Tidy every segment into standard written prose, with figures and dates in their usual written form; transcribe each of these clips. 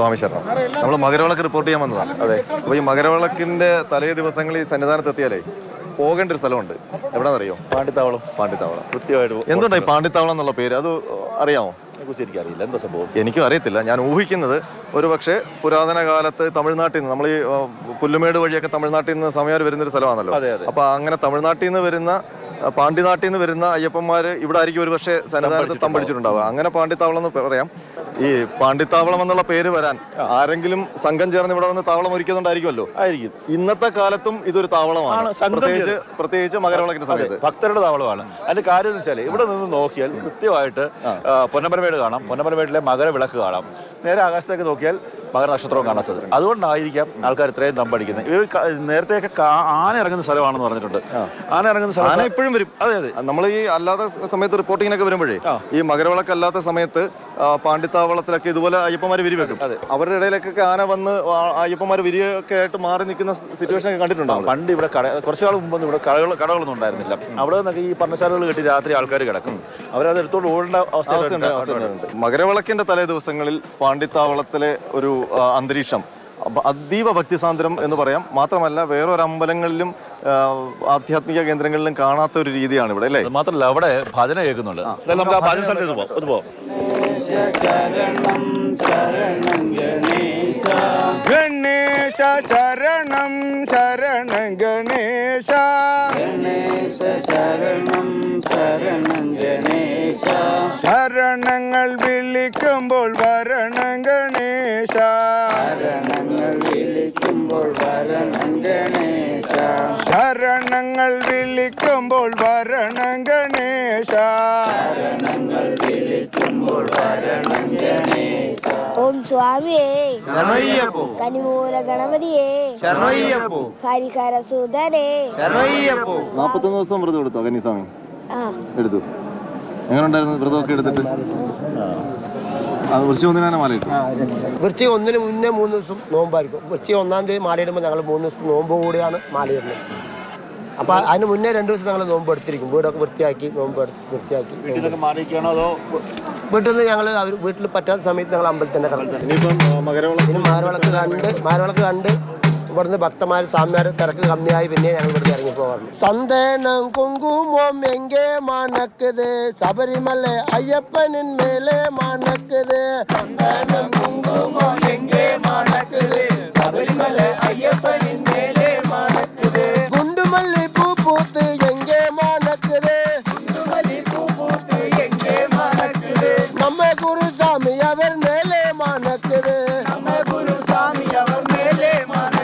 സ്വാമി ശരണം. നമ്മൾ മകരവിളക്ക് റിപ്പോർട്ട് ചെയ്യാൻ വന്നതാണ്. അതെ. അപ്പൊ ഈ മകരവിളക്കിന്റെ തലേ ദിവസങ്ങളിൽ സന്നിധാനത്ത് എത്തിയാലേ പോകേണ്ട ഒരു സ്ഥലമുണ്ട്. എവിടെയാണെന്നറിയോ? പാണ്ടിത്താവളം. പാണ്ടിത്താവളം. കൃത്യമായിട്ട് എന്തുകൊണ്ടായി പാണ്ടിത്താവളം എന്നുള്ള പേര്? അത് അറിയാമോ? അതിനെക്കുറിച്ച് എനിക്കറിയില്ല, എന്താ സംഭവം? എനിക്കും അറിയത്തില്ല. ഞാൻ ഊഹിക്കുന്നത് ഒരു പക്ഷേ പുരാതന കാലത്ത് തമിഴ്നാട്ടിൽ നിന്ന്, നമ്മൾ ഈ പുല്ലുമേട് വഴിയൊക്കെ തമിഴ്നാട്ടിൽ നിന്ന് സമയം വരുന്നൊരു സ്ഥലമാണല്ലോ. അപ്പൊ അങ്ങനെ തമിഴ്നാട്ടിൽ നിന്ന് വരുന്ന, പാണ്ടിനാട്ടിൽ നിന്ന് വരുന്ന അയ്യപ്പന്മാര് ഇവിടെ ആയിരിക്കും ഒരു പക്ഷേ സന്നിധാനത്ത് തമ്പടിച്ചിട്ടുണ്ടാവുക. അങ്ങനെ പാണ്ടിത്താവളം എന്ന് പറയാം. ഈ പാണ്ടിത്താവളം എന്നുള്ള പേര് വരാൻ ആരെങ്കിലും സംഘം ചേർന്ന് ഇവിടെ വന്ന് താവളം ഒരുക്കുന്നുണ്ടായിരിക്കുമല്ലോ. ആയിരിക്കും. ഇന്നത്തെ കാലത്തും ഇതൊരു താവളമാണ്, പ്രത്യേകിച്ച് മകരവിളക്കിന്റെ സമയത്ത് ഭക്തരുടെ താവളമാണ്. അതിന്റെ കാര്യം എന്ന് വെച്ചാൽ ഇവിടെ നിന്ന് നോക്കിയാൽ കൃത്യമായിട്ട് പൊന്നമ്പലമേട് കാണാം, പൊന്നമ്പലമേട്ടിലെ മകരവിളക്ക് കാണാം, നേരെ ആകാശത്തേക്ക് നോക്കിയാൽ മകരനക്ഷത്രവും കാണാൻ സാധിക്കും. അതുകൊണ്ടായിരിക്കാം ആൾക്കാർ ഇത്രയും തമ്പടിക്കുന്നത്. ഇവർ നേരത്തെയൊക്കെ ആന ഇറങ്ങുന്ന സ്ഥലമാണെന്ന് പറഞ്ഞിട്ടുണ്ട്. ആന ഇറങ്ങുന്ന സ്ഥലം ഇപ്പോഴും വരും. അതെ അതെ. നമ്മൾ ഈ അല്ലാത്ത സമയത്ത് റിപ്പോർട്ടിങ്ങിനൊക്കെ വരുമ്പോഴേ ഈ മകരവിളക്ക് അല്ലാത്ത സമയത്ത് പാണ്ടിത്താവളത്തിലൊക്കെ ഇതുപോലെ അയ്യപ്പന്മാര് വിരി വെക്കും. അവരുടെ ഇടയിലേക്കൊക്കെ ആന വന്ന് അയ്യപ്പന്മാര് വിരിയൊക്കെ ആയിട്ട് മാറി നിൽക്കുന്ന സിറ്റുവേഷൻ ഒക്കെ കണ്ടിട്ടുണ്ടാവും. പണ്ട് ഇവിടെ കുറച്ചു കാലം മുമ്പ് ഇവിടെ കടകളൊന്നും ഉണ്ടായിരുന്നില്ല. അവിടെ നിന്നൊക്കെ ഈ പർണശാലകൾ കെട്ടി രാത്രി ആൾക്കാർ കിടക്കും. അവരത് എടുത്തോണ്ട് ഓടേണ്ട അവസ്ഥയുണ്ട്. മകരവിളക്കിന്റെ തലേ ദിവസങ്ങളിൽ പാണ്ടിത്താവളത്തിലെ ഒരു അന്തരീക്ഷം അതീവ ഭക്തിസാന്ദ്രം എന്ന് പറയാം. മാത്രമല്ല വേറൊരു അമ്പലങ്ങളിലും ആധ്യാത്മിക കേന്ദ്രങ്ങളിലും കാണാത്ത ഒരു രീതിയാണ് ഇവിടെ, അല്ലേ? മാത്രമല്ല അവിടെ ഭജന കേൾക്കുന്നുണ്ട്. നമുക്ക് ആ ഭജന സ്ഥലത്തേക്ക് പോകാം. ഗണേശ ശരണം ശരണം ഗണേശ, ഗണേശ ശരണം ശരണം ഗണേശ, ശരണങ്ങൾ വിളിക്കുമ്പോൾ വരണം ഗണേശ, ശരണങ്ങൾ വിളിക്കുമ്പോൾ വരണം ഗണേശ, ശരണങ്ങൾ വിളിക്കുമ്പോൾ വരണം ഗണേശ, ശരണങ്ങൾ വിളിക്കുമ്പോൾ വരണം ഗണേശ. ഓം സ്വാമിയേ ശരണയ്യപ്പോ, കനിമൂല ഗണപതിയേ ശരണയ്യപ്പോ, ഹരിഹര സുധനേ ശരണയ്യപ്പോ. 41 ദിവസം വ്രതം എടുത്തോ കന്നിസ്വാമി? എടുത്തു. എങ്ങനെ ഉണ്ടായിരുന്നു വ്രതമൊക്കെ എടുത്തിട്ട്? വൃശ്ചിക 1 മാലയിട്ടു. വൃശ്ചിക 1 മുന്നേ 3 ദിവസം നോമ്പായിരിക്കും. വൃശ്ചിക 1 തീയതി മാലയിടുമ്പോൾ ഞങ്ങൾ 3 ദിവസം നോമ്പ് കൂടിയാണ് മാലയിടുന്നത്. അപ്പൊ അതിന് മുന്നേ 2 ദിവസം ഞങ്ങൾ നോമ്പ് എടുത്തിരിക്കും. വീടൊക്കെ വൃത്തിയാക്കി നോമ്പ് വൃത്തിയാക്കി വീട്ടിൽ നിന്ന് ഞങ്ങൾ വീട്ടിൽ പറ്റാത്ത സമയത്ത് ഞങ്ങൾ അമ്പലത്തിൽ തന്നെ കിടക്കും. മകരവിളക്ക് കണ്ട് ഇവിടുന്ന് ഭക്തന്മാർ സ്വാമിമാർ തിരക്ക് കമ്മിയായി പിന്നെ ഞങ്ങൾ ഇവിടുന്ന് ഇറങ്ങി പോകാറുണ്ട്. സന്തേനം കുങ്കുമം എങ്കെ മണക്കുത്, ശബരിമല അയ്യപ്പനിൻ മേലെ മണക്കുത്. സന്തേനം കുങ്കുമം എങ്കെ മണക്കുത്, ശബരിമല അയ്യപ്പനിൻ മേലെ മണക്കുത്. ഗുണ്ടുമല്ലി പൂ പൂത്ത് എങ്കെ മണക്കുത്, ഗുണ്ടുമല്ലി പൂ പൂത്ത് എങ്കെ മണക്കുത്. നമ്മെ ഗുരുസ്വാമി അവർ മേലെ മണക്കുത്, നമ്മെ ഗുരുസ്വാമി അവർ മേലെ മണക്കുത്.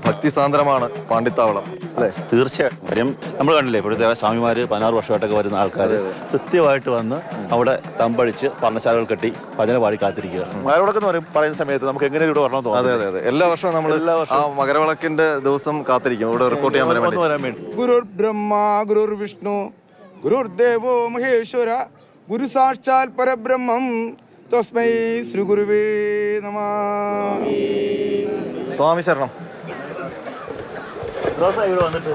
ഭക്തിസാന്ദ്രമാണ് പാണ്ടിത്താവളം, അല്ലേ? തീർച്ചയായും. നമ്മൾ കണ്ടില്ലേ ഇപ്പോഴത്തെ സ്വാമിമാര് 16 വർഷമായിട്ടൊക്കെ വരുന്ന ആൾക്കാർ കൃത്യമായിട്ട് വന്ന് അവിടെ തമ്പടിച്ച് പർണശാലകൾ കെട്ടി ഭജന പാടി കാത്തിരിക്കുക. മകരവിളക്ക് എന്ന് പറയുന്ന സമയത്ത് നമുക്ക് എങ്ങനെ ഇവിടെ വരണം തോന്നുന്നു. അതെ അതെ. എല്ലാ വർഷവും നമ്മൾ മകരവിളക്കിന്റെ ദിവസം കാത്തിരിക്കും ഇവിടെ റിപ്പോർട്ട് ചെയ്യാൻ വരാൻ വേണ്ടി. ഗുരുർ ബ്രഹ്മ ഗുരുർ വിഷ്ണു ഗുരുർദേവോ മഹേശ്വര ഗുരു സാക്ഷാൽ പരബ്രഹ്മം തസ്മൈ ശ്രീ ഗുരുവേ നമഃ. സ്വാമി ശരണം. വന്നിട്ട്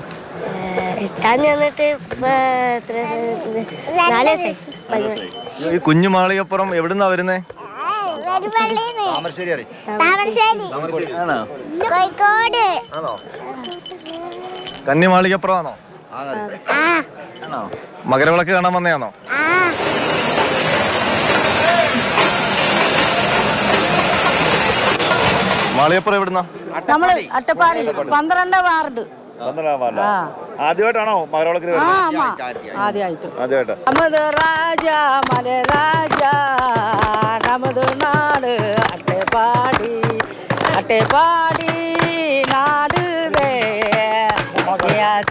4 ദിവസമായി. ഈ കുഞ്ഞു മാളികപ്പുറം എവിടുന്നാ വരുന്നേ? കോഴിക്കോട്. ആണോ? കന്നിമാളികപ്പുറം ആണോ? മകരവിളക്ക് കാണാൻ വന്നയാണോ? മാളികപ്പുറം എവിടുന്നാ? നമ്മള് അട്ടപ്പാടി 12 വാർഡ്. ആദ്യമായിട്ടാണോ മകരവിളക്കിന്? ആദ്യമായിട്ട്. நமது ராஜா மலை ராஜா நமது நாடு அட்டைப்பாடி நாடுவே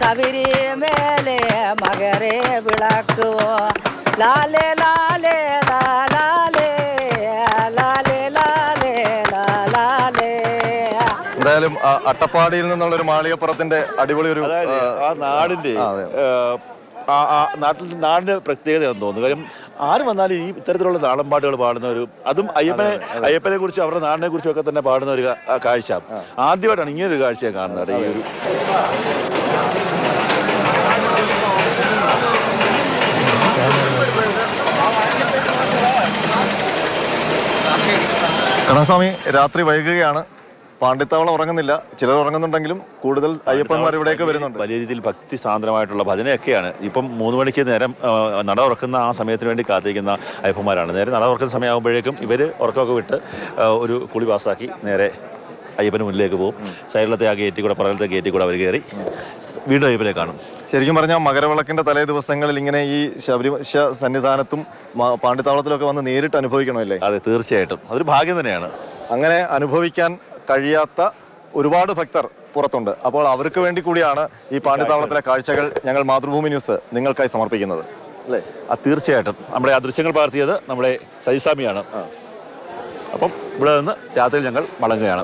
சபரி மேலே மகரே விளக்குவோ லாலே லாலே லாலே ലാലേ ലാലേ ലാലേ. എന്തായാലും അട്ടപ്പാടിയിൽ നിന്നുള്ള ഒരു മാളികപ്പുറത്തിന്റെ അടിപൊളി ഒരു ആ നാടിന്റെ നാടിന്റെ പ്രത്യേകതയാണെന്ന് തോന്നുന്നു. കാര്യം ആര് വന്നാലും ഈ ഇത്തരത്തിലുള്ള നാടൻ പാട്ടുകൾ പാടുന്ന ഒരു, അതും അയ്യപ്പനെ കുറിച്ചും അവരുടെ നാടിനെ കുറിച്ചും ഒക്കെ തന്നെ പാടുന്ന ഒരു കാഴ്ച ആദ്യമായിട്ടാണ് ഇങ്ങനൊരു കാഴ്ച കാണുന്നത്. ഈ ഒരു കണ്ണസ്വാമി, രാത്രി വൈകുകയാണ്. പാണ്ടിത്താവളം ഉറങ്ങുന്നില്ല, ചിലർ ഉറങ്ങുന്നുണ്ടെങ്കിലും കൂടുതൽ അയ്യപ്പന്മാർ ഇവിടേക്ക് വരുന്നുണ്ട്. വലിയ രീതിയിൽ ഭക്തി സാന്ദ്രമായിട്ടുള്ള ഭജനയൊക്കെയാണ്. ഇപ്പം 3 മണിക്ക് നേരം നട ഉറക്കുന്ന ആ സമയത്തിന് വേണ്ടി കാത്തിരിക്കുന്ന അയ്യപ്പന്മാരാണ്. നേരെ നട ഉറക്കുന്ന സമയമാകുമ്പോഴേക്കും ഇവർ ഉറക്കമൊക്കെ വിട്ട് ഒരു കുളി പാസ്സാക്കി നേരെ അയ്യപ്പന് മുന്നിലേക്ക് പോകും. സൈഡിലത്തെ ആ ഗേറ്റിൽ കൂടെ, പുറകിലത്തെ ഗേറ്റിൽ കൂടെ അവർ കയറി വീണ്ടും അയ്യപ്പനെ കാണും. ശരിക്കും പറഞ്ഞാൽ മകരവിളക്കിന്റെ തലേ ദിവസങ്ങളിൽ ഇങ്ങനെ ഈ ശബരിമല സന്നിധാനത്തും പാണ്ടിത്താവളത്തിലൊക്കെ വന്ന് നേരിട്ട് അനുഭവിക്കണമല്ലേ? അതെ, തീർച്ചയായിട്ടും അതൊരു ഭാഗ്യം തന്നെയാണ്. അങ്ങനെ അനുഭവിക്കാൻ കഴിയാത്ത ഒരുപാട് ഭക്തർ പുറത്തുണ്ട്. അപ്പോൾ അവർക്ക് വേണ്ടി കൂടിയാണ് ഈ പാണ്ടിത്താവളത്തിലെ കാഴ്ചകൾ ഞങ്ങൾ മാതൃഭൂമി ന്യൂസ് നിങ്ങൾക്കായി സമർപ്പിക്കുന്നത്, അല്ലേ? തീർച്ചയായിട്ടും നമ്മുടെ ആ ദൃശ്യങ്ങൾ പകർത്തിയത് നമ്മുടെ സജിസ്വാമിയാണ്. അപ്പം ഇവിടെ നിന്ന് രാത്രി ഞങ്ങൾ മടങ്ങുകയാണ്.